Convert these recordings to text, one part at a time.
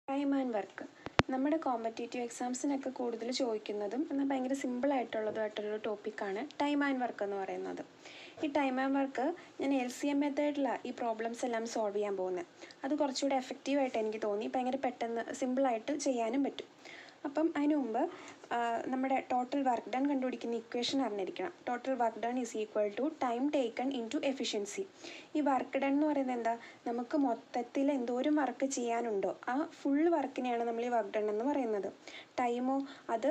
Time and work നമ്മുടെ competitive എക്സാംസിനൊക്കെ കൂടുതൽ ചോദിക്കുന്നതും എന്നാൽ ഭയങ്കര സിമ്പിളായിട്ടുള്ളതുമായിട്ടൊരു ടോപ്പിക്കാണ് ടൈം ആൻഡ് വർക്ക് എന്ന് പറയുന്നത്. ഈ ടൈം ആൻഡ് വർക്ക് ഞാൻ LCM മെത്തേഡിലാണ് ഈ പ്രോബ്ലംസ് എല്ലാം സോൾവ് ചെയ്യാൻ പോകുന്നത്. അത് കുറച്ചുകൂടെ എഫക്റ്റീവായിട്ട് എനിക്ക് തോന്നി, ഭയങ്കര പെട്ടെന്ന് സിമ്പിളായിട്ട് ചെയ്യാനും പറ്റും. അപ്പം അതിന് മുമ്പ് നമ്മുടെ ടോട്ടൽ വർക്ക് ഡൺ കണ്ടുപിടിക്കുന്ന ഇക്വേഷൻ അറിഞ്ഞിരിക്കണം. Total work done is equal to time taken into efficiency. ഈ വർക്ക് ഡൺ എന്ന് പറയുന്നത് എന്താ, നമുക്ക് മൊത്തത്തിൽ എന്തോരം വർക്ക് ചെയ്യാനുണ്ടോ ആ ഫുൾ വർക്കിനെയാണ് നമ്മൾ ഈ വർക്ക് ഡൺ എന്ന് പറയുന്നത്. ടൈമോ അത്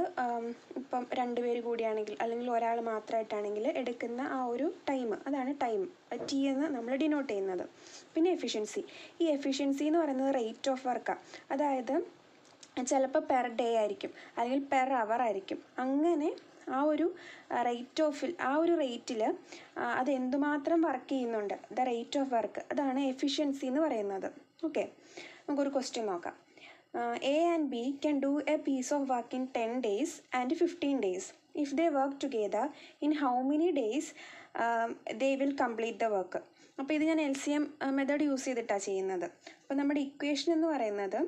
ഇപ്പം 2 പേര് കൂടിയാണെങ്കിൽ അല്ലെങ്കിൽ ഒരാൾ മാത്രമായിട്ടാണെങ്കിൽ എടുക്കുന്ന ആ ഒരു ടൈം, അതാണ് ടൈം, T എന്ന് നമ്മൾ ഡിനോട്ട് ചെയ്യുന്നത്. പിന്നെ എഫിഷ്യൻസി. ഈ എഫിഷ്യൻസി എന്ന് പറയുന്നത് റേറ്റ് ഓഫ് വർക്കാണ്. അതായത് ചിലപ്പോൾ പെർ ഡേ ആയിരിക്കും അല്ലെങ്കിൽ പെർ അവർ ആയിരിക്കും. അങ്ങനെ ആ ഒരു റേറ്റിൽ അത് എന്തുമാത്രം വർക്ക് ചെയ്യുന്നുണ്ട്, ദ റേറ്റ് ഓഫ് വർക്ക്, അതാണ് എഫിഷ്യൻസി എന്ന് പറയുന്നത്. ഓക്കെ, നമുക്കൊരു ക്വസ്റ്റ്യൻ നോക്കാം. A and B can do a piece of work in 10 days and 15 days. If they work together, in how many days they will complete the work? അപ്പോൾ ഇത് ഞാൻ LCM method use ചെയ്തിട്ടാണ് ചെയ്യുന്നത്. അപ്പോൾ നമ്മുടെ equation എന്ന് പറയുന്നത്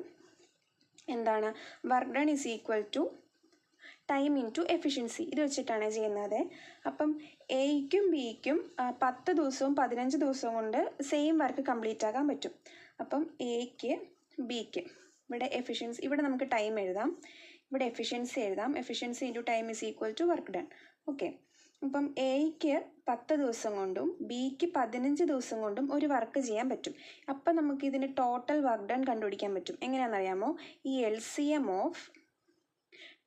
എന്താണ്, work done is equal to time into efficiency. ഇത് വെച്ചിട്ടാണ് ചെയ്യുന്നത്. അപ്പം എയ്ക്കും ബിക്കും 10 ദിവസവും 15 ദിവസവും കൊണ്ട് സെയിം വർക്ക് കംപ്ലീറ്റ് ആക്കാൻ പറ്റും. അപ്പം എയ്ക്ക് ബിക്ക് ഇവിടെ എഫിഷ്യൻസി, ഇവിടെ നമുക്ക് ടൈം എഴുതാം, ഇവിടെ എഫിഷ്യൻസി എഴുതാം. Efficiency into time is equal to work done. Okay, അപ്പം എയ്ക്ക് 10 ദിവസം കൊണ്ടും ബിക്ക് 15 ദിവസം കൊണ്ടും ഒരു വർക്ക് ചെയ്യാൻ പറ്റും. അപ്പം നമുക്ക് ഇതിന് ടോട്ടൽ വർക്ക് ഡൺ കണ്ടുപിടിക്കാൻ പറ്റും. എങ്ങനെയാണെന്നറിയാമോ, ഈ LCM ഓഫ്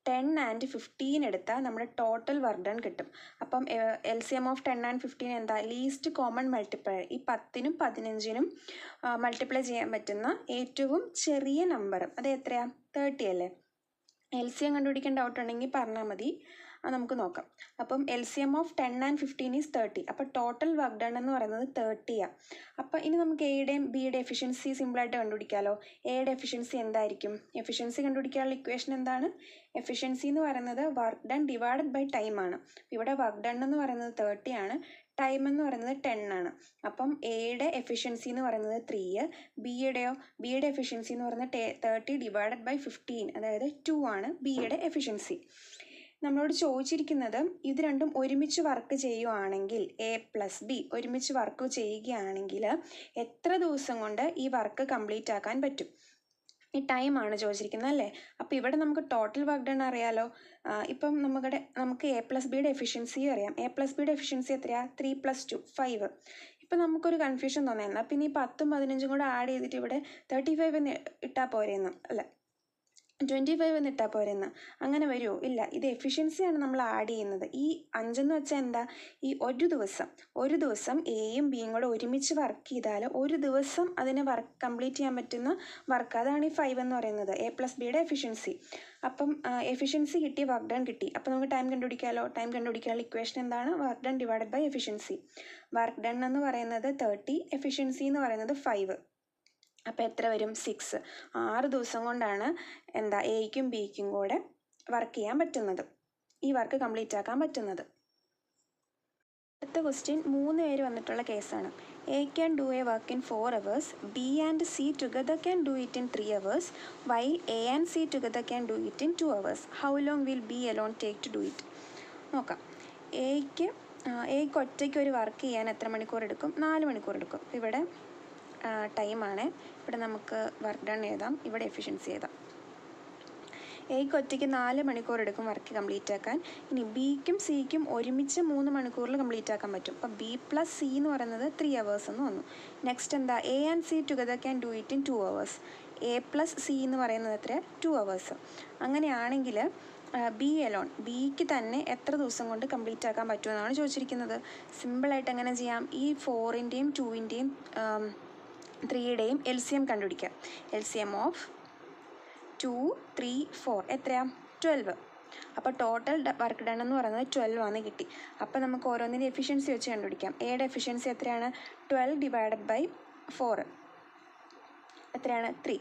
10 and 15 എടുത്താൽ നമ്മുടെ ടോട്ടൽ വർക്ക് ഡൺ കിട്ടും. അപ്പം LCM ഓഫ് 10 and 15 എന്താ, ലീസ്റ്റ് കോമൺ മൾട്ടിപ്ലയർ. ഈ 10നും 15നും മൾട്ടിപ്ലൈ ചെയ്യാൻ പറ്റുന്ന ഏറ്റവും ചെറിയ നമ്പർ അത് എത്രയാണ്, 30 അല്ലേ. LCM കണ്ടുപിടിക്കാൻ ഡൗട്ട് ഉണ്ടെങ്കിൽ പറഞ്ഞാൽ മതി, അത് നമുക്ക് നോക്കാം. അപ്പം LCM ഓഫ് 10 and 15 ഈസ് 30. അപ്പോൾ ടോട്ടൽ വർക്ക് ഡൺ എന്ന് പറയുന്നത് 30ആണ്. അപ്പോൾ ഇനി നമുക്ക് എയുടെയും ബിയുടെ എഫിഷ്യൻസി സിമ്പിളായിട്ട് കണ്ടുപിടിക്കാമല്ലോ. എയുടെ എഫിഷ്യൻസി എന്തായിരിക്കും, എഫിഷ്യൻസി കണ്ടുപിടിക്കാനുള്ള ഇക്വേഷൻ എന്താണ്, എഫിഷ്യൻസി എന്ന് പറയുന്നത് work done divided by time ആണ്. ഇവിടെ വർക്ക് ഡൺ എന്ന് പറയുന്നത് 30 ആണ്, ടൈം എന്ന് പറയുന്നത് 10 ആണ്. അപ്പം എയുടെ എഫിഷ്യൻസി എന്ന് പറയുന്നത് 3, ബിയുടെ എഫിഷ്യൻസി എന്ന് പറയുന്നത് 30 ഡിവൈഡഡ് ബൈ 15, അതായത് 2 ആണ് ബിയുടെ എഫിഷ്യൻസി. നമ്മളോട് ചോദിച്ചിരിക്കുന്നത് ഇത് രണ്ടും ഒരുമിച്ച് വർക്ക് ചെയ്യുകയാണെങ്കിൽ, A+B ഒരുമിച്ച് വർക്ക് ചെയ്യുകയാണെങ്കിൽ എത്ര ദിവസം കൊണ്ട് ഈ വർക്ക് കംപ്ലീറ്റ് ആക്കാൻ പറ്റും, ഈ ടൈമാണ് ചോദിച്ചിരിക്കുന്നത് അല്ലേ. അപ്പോൾ ഇവിടെ നമുക്ക് ടോട്ടൽ വർക്ക് ഡൺ അറിയാലോ. ഇപ്പം നമുക്ക് A+Bയുടെ എഫിഷ്യൻസി അറിയാം. A+Bയുടെ എഫിഷ്യൻസി എത്രയാണ്, 3 + 2 5. ഇപ്പം നമുക്കൊരു കൺഫ്യൂഷൻ തോന്നിയെന്നാൽ പിന്നെ ഈ 10ഉം 15ഉം കൂടെ ആഡ് ചെയ്തിട്ട് ഇവിടെ 35 എന്ന് ഇട്ടാൽ പോരെയെന്ന്, അല്ല 25 എന്ന് ഇട്ടാൽ പോരെന്ന്. അങ്ങനെ വരുമോ, ഇല്ല. ഇത് എഫിഷ്യൻസിയാണ് നമ്മൾ ആഡ് ചെയ്യുന്നത്. ഈ 5 എന്ന് വെച്ചാൽ എന്താ, ഈ ഒരു ദിവസം എയും ബിയും കൂടെ ഒരുമിച്ച് വർക്ക് ചെയ്താൽ ഒരു ദിവസം അതിനെ വർക്ക് കംപ്ലീറ്റ് ചെയ്യാൻ പറ്റുന്ന വർക്ക്, അതാണ് ഈ 5 എന്ന് പറയുന്നത്, A+Bയുടെ എഫിഷ്യൻസി. അപ്പം എഫിഷ്യൻസി കിട്ടി, വർക്ക് ഡൺ കിട്ടി. അപ്പം നമുക്ക് ടൈം കണ്ടുപിടിക്കാമല്ലോ. ടൈം കണ്ടുപിടിക്കാനുള്ള ഇക്വേഷൻ എന്താണ്, work done divided by efficiency. Work done എന്ന് പറയുന്നത് 30, എഫിഷ്യൻസി എന്ന് പറയുന്നത് 5. അപ്പോൾ എത്ര വരും, 6. 6 ദിവസം കൊണ്ടാണ് എയ്ക്കും ബിക്കും കൂടെ വർക്ക് ചെയ്യാൻ പറ്റുന്നത്, ഈ വർക്ക് കംപ്ലീറ്റ് ആക്കാൻ പറ്റുന്നത്. അടുത്ത ക്വസ്റ്റ്യൻ 3 പേര് വന്നിട്ടുള്ള കേസാണ്. A can do a work in 4 hours, B and C together can do it in 3 hours, while A and C together can do it in 2 hours. How long will B alone take to do it? നോക്കാം. എയ്ക്ക് ഒറ്റയ്ക്ക് ഒരു work ചെയ്യാൻ എത്ര മണിക്കൂർ എടുക്കും, 4 മണിക്കൂർ എടുക്കും. ഇവിടെ ടൈമാണ്, ഇവിടെ നമുക്ക് വർക്ക് ഡൺ എഴുതാം, ഇവിടെ എഫിഷ്യൻസി എഴുതാം. എയ്ക്ക് ഒറ്റയ്ക്ക് 4 മണിക്കൂർ എടുക്കും വർക്ക് കംപ്ലീറ്റ് ആക്കാൻ. ഇനി ബിക്കും സിക്കും ഒരുമിച്ച് 3 മണിക്കൂറിൽ കംപ്ലീറ്റ് ആക്കാൻ പറ്റും. അപ്പോൾ B+C എന്ന് പറയുന്നത് 3 hours എന്ന് വന്നു. നെക്സ്റ്റ് എന്താ, A and C together can do it in 2 hours. A+C എന്ന് പറയുന്നത് എത്ര, 2 hours. അങ്ങനെയാണെങ്കിൽ ബി എലോൺ, ബിക്ക് തന്നെ എത്ര ദിവസം കൊണ്ട് കംപ്ലീറ്റ് ആക്കാൻ പറ്റുമെന്നാണ് ചോദിച്ചിരിക്കുന്നത്. സിമ്പിളായിട്ട് എങ്ങനെ ചെയ്യാം, ഈ 4ൻ്റെയും 2ൻ്റെയും 3യുടെയും LCM കണ്ടുപിടിക്കാം. LCM ഓഫ് 2, 3, 4 എത്രയാണ്, 12. അപ്പോൾ ടോട്ടൽ വർക്ക് ഡൺ എന്ന് പറയുന്നത് 12 ആണ് കിട്ടി. അപ്പോൾ നമുക്ക് ഓരോന്നിൻ്റെ എഫിഷ്യൻസി വെച്ച് കണ്ടുപിടിക്കാം. എയുടെ എഫിഷ്യൻസി എത്രയാണ്, 12 ഡിവൈഡഡ് ബൈ 4 എത്രയാണ്, 3.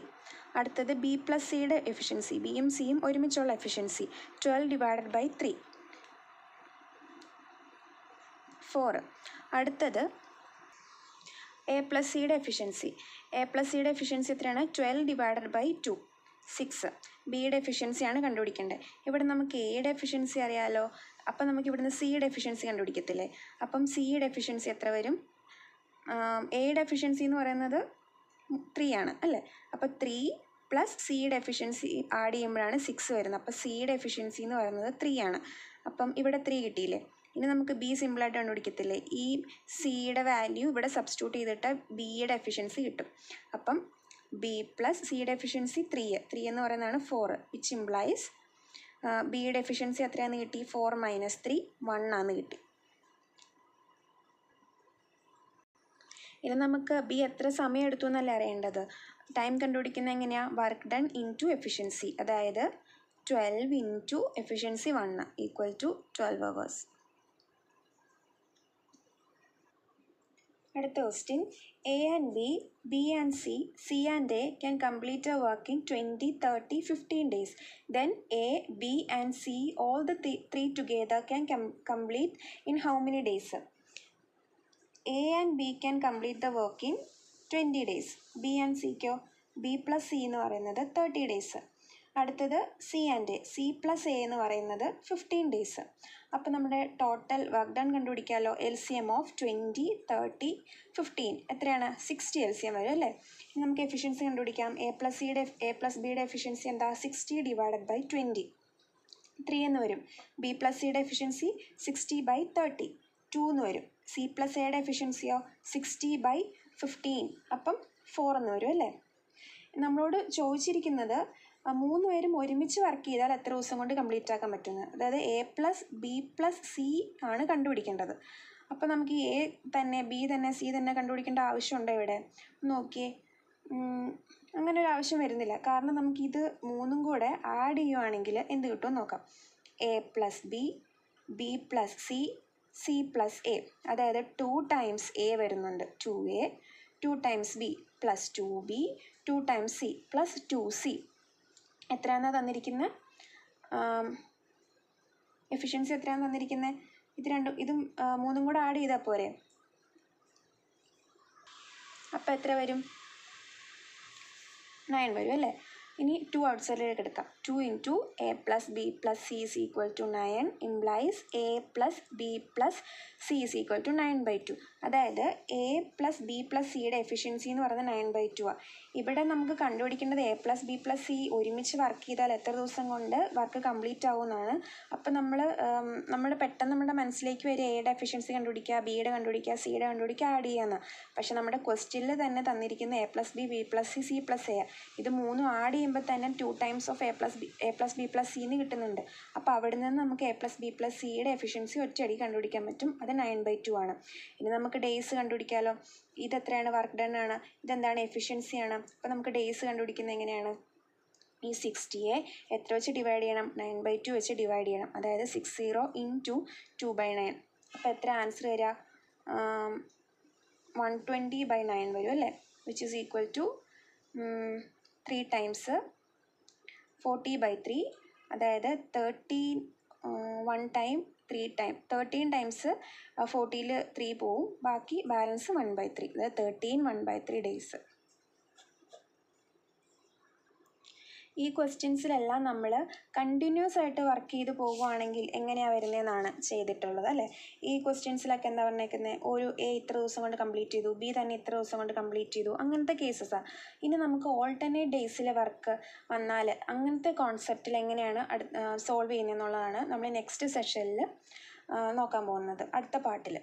അടുത്തത് B+Cയുടെ എഫിഷ്യൻസി, ബിയും സിയും ഒരുമിച്ചുള്ള എഫിഷ്യൻസി 12 ഡിവൈഡഡ് ബൈ 3 4. അടുത്തത് A+Cയുടെ എഫിഷ്യൻസി എത്രയാണ്, 12 ഡിവൈഡഡ് ബൈ 2 6. ബിയുടെ എഫിഷ്യൻസിയാണ് കണ്ടുപിടിക്കേണ്ടത്. ഇവിടെ നമുക്ക് എയുടെ എഫിഷ്യൻസി അറിയാമല്ലോ. അപ്പം നമുക്ക് ഇവിടുന്ന് സിയുടെ എഫിഷ്യൻസി കണ്ടുപിടിക്കത്തില്ലേ. അപ്പം സിയുടെ എഫിഷ്യൻസി എത്ര വരും? എയുടെ എഫിഷ്യൻസി എന്ന് പറയുന്നത് 3 ആണ് അല്ലേ. അപ്പോൾ 3 പ്ലസ് സിയുടെ എഫിഷ്യൻസി ആഡ് ചെയ്യുമ്പോഴാണ് 6 വരുന്നത്. അപ്പോൾ സിയുടെ എഫിഷ്യൻസി എന്ന് പറയുന്നത് 3 ആണ്. അപ്പം ഇവിടെ 3 കിട്ടിയില്ലേ. ഇനി നമുക്ക് ബി സിമ്പിളായിട്ട് കണ്ടുപിടിക്കത്തില്ലേ. ഈ സിയുടെ വാല്യൂ ഇവിടെ സബ്സ്റ്റിറ്റ്യൂട്ട് ചെയ്തിട്ട് ബിയുടെ എഫിഷ്യൻസി കിട്ടും. അപ്പം ബി പ്ലസ് സിയുടെ എഫിഷ്യൻസി 3 എന്ന് പറയുന്നതാണ് 4, വിച്ച് ഇംപ്ലൈസ് ബിയുടെ എഫിഷ്യൻസി എത്രയാണെന്ന് കിട്ടി? 4 - 3 1 ആണെന്ന് കിട്ടി. ഇനി നമുക്ക് ബി എത്ര സമയം എടുത്തു എന്നല്ല അറിയേണ്ടത്. ടൈം കണ്ടുപിടിക്കുന്നത് എങ്ങനെയാണ്? വർക്ക് ഡൺ ഇൻറ്റു എഫിഷ്യൻസി, അതായത് 12 into efficiency 1 equal to 12 hours. അടുത്ത question, A and B, B and C, C and A can complete a work in 20, 30, 15 days. Then A, B and C, all the three together can complete in how many days? A and B can complete the work in 20 days. B and C ക്കോ? B plus C എന്ന് പറയുന്നത് 30 days. അടുത്തത് C and A, C plus A എന്ന് പറയുന്നത് 15 days. അപ്പോൾ നമ്മുടെ total work done കണ്ടുപിടിക്കാമല്ലോ. LCM of 20, 30, 15 എത്രയാണ്? 60 LCM വരും അല്ലേ. ഇനി നമുക്ക് എഫിഷ്യൻസി കണ്ടുപിടിക്കാം. എ പ്ലസ് ബിയുടെ എഫിഷ്യൻസി എന്താ? 60 / 20, 3 എന്ന് വരും. ബി പ്ലസ് സിയുടെ എഫിഷ്യൻസി 60 / 30, 2 എന്ന് വരും. സി പ്ലസ് എയുടെ എഫിഷ്യൻസിയോ 60 / 15, അപ്പം 4 എന്ന് വരും അല്ലേ. നമ്മളോട് ചോദിച്ചിരിക്കുന്നത് 3 പേരും ഒരുമിച്ച് വർക്ക് ചെയ്താൽ എത്ര ദിവസം കൊണ്ട് കംപ്ലീറ്റ് ആക്കാൻ പറ്റുന്നത്. അതായത് A plus B plus C ആണ് കണ്ടുപിടിക്കേണ്ടത്. അപ്പോൾ നമുക്ക് എ തന്നെ ബി തന്നെ സി തന്നെ കണ്ടുപിടിക്കേണ്ട ആവശ്യമുണ്ടോ ഇവിടെ? നോക്കിയേ, അങ്ങനെ ഒരു ആവശ്യം വരുന്നില്ല. കാരണം നമുക്കിത് 3ഉം കൂടെ ആഡ് ചെയ്യുവാണെങ്കിൽ എന്ത് കിട്ടുമെന്ന് നോക്കാം. A plus B, B plus C, C plus A, അതായത് 2 times എ വരുന്നുണ്ട് 2A, 2 times B plus 2B, 2 times C plus 2C. എത്രയാണെന്നാണ് തന്നിരിക്കുന്നത്? എഫിഷ്യൻസി എത്രയാണെന്ന് തന്നിരിക്കുന്നത്? ഇതും 3ഉം കൂടെ ആഡ് ചെയ്താൽ പോരെ. അപ്പോൾ എത്ര വരും? 9 വരും അല്ലേ. ഇനി 2 ഔട്ട് സൈഡിലേക്ക് എടുക്കാം. 2 into A plus B plus C is equal to 9 implies A plus B plus C is equal to 9/2. അതായത് എ പ്ലസ് ബി പ്ലസ് സിയുടെ എഫിഷ്യൻസി എന്ന് പറയുന്നത് 9/2 ആണ്. ഇവിടെ നമുക്ക് കണ്ടുപിടിക്കേണ്ടത് A plus B plus C ഒരുമിച്ച് വർക്ക് ചെയ്താൽ എത്ര ദിവസം കൊണ്ട് വർക്ക് കംപ്ലീറ്റ് ആവുമെന്നാണ്. അപ്പോൾ നമ്മൾ പെട്ടെന്ന് നമ്മുടെ മനസ്സിലേക്ക് വരും എയുടെ എഫിഷ്യൻസി കണ്ടുപിടിക്കുക, ബിയുടെ കണ്ടുപിടിക്കുക, സിയുടെ കണ്ടുപിടിക്കുക, ആഡ് ചെയ്യാമെന്ന്. പക്ഷേ നമ്മുടെ ക്വസ്റ്റ്യനിൽ തന്നെ തന്നിരിക്കുന്ന A plus B, B plus C, C plus A, ഇത് 3ഉം ആഡ് ചെയ്യുമ്പോൾ തന്നെ 2 times of A plus B plus C എന്ന് കിട്ടുന്നുണ്ട്. അപ്പോൾ അവിടെ നിന്ന് നമുക്ക് എ പ്ലസ് ബി പ്ലസ് സിയുടെ എഫിഷ്യൻസി ഒറ്റയടി കണ്ടുപിടിക്കാൻ പറ്റും. അത് 9/2 ആണ്. ഇനി നമുക്ക് ഡേയ്സ് കണ്ടുപിടിക്കാമല്ലോ. ഇതെത്രയാണ്? വർക്ക് ഡൺ ആണ്. ഇതെന്താണ്? എഫിഷ്യൻസിയാണ്. അപ്പോൾ നമുക്ക് ഡേയ്സ് കണ്ടുപിടിക്കുന്നത് എങ്ങനെയാണ്? ഈ 60യെ എത്ര വെച്ച് ഡിവൈഡ് ചെയ്യണം? 9/2 വെച്ച് ഡിവൈഡ് ചെയ്യണം. അതായത് 60 ഇൻറ്റു 2/9. അപ്പോൾ എത്ര ആൻസർ വരിക? 120/9 വരും അല്ലേ. Which is equal to 3 times 40/3, അതായത് 1 time 3 time 13 times 40ൽ 3 പോവും, ബാക്കി ബാലൻസ് 1/3, അതായത് 13 1/3 days. ഈ ക്വസ്റ്റ്യൻസിലെല്ലാം നമ്മൾ കണ്ടിന്യൂസ് ആയിട്ട് വർക്ക് ചെയ്ത് പോകുവാണെങ്കിൽ എങ്ങനെയാണ് വരുന്നതെന്നാണ് ചെയ്തിട്ടുള്ളത് അല്ലേ. ഈ ക്വസ്റ്റ്യൻസിലൊക്കെ എന്താ പറഞ്ഞേക്കുന്നത്? ഒരു എ ഇത്ര ദിവസം കൊണ്ട് കംപ്ലീറ്റ് ചെയ്തു, ബി തന്നെ ഇത്ര ദിവസം കൊണ്ട് കംപ്ലീറ്റ് ചെയ്തു, അങ്ങനത്തെ കേസസാണ്. ഇനി നമുക്ക് ഓൾട്ടർനേറ്റ് ഡേയ്സിലെ വർക്ക് വന്നാൽ അങ്ങനത്തെ കോൺസെപ്റ്റിൽ എങ്ങനെയാണ് സോൾവ് ചെയ്യുന്നതെന്നുള്ളതാണ് നമ്മൾ നെക്സ്റ്റ് സെഷനിൽ നോക്കാൻ പോകുന്നത്, അടുത്ത പാർട്ടിൽ.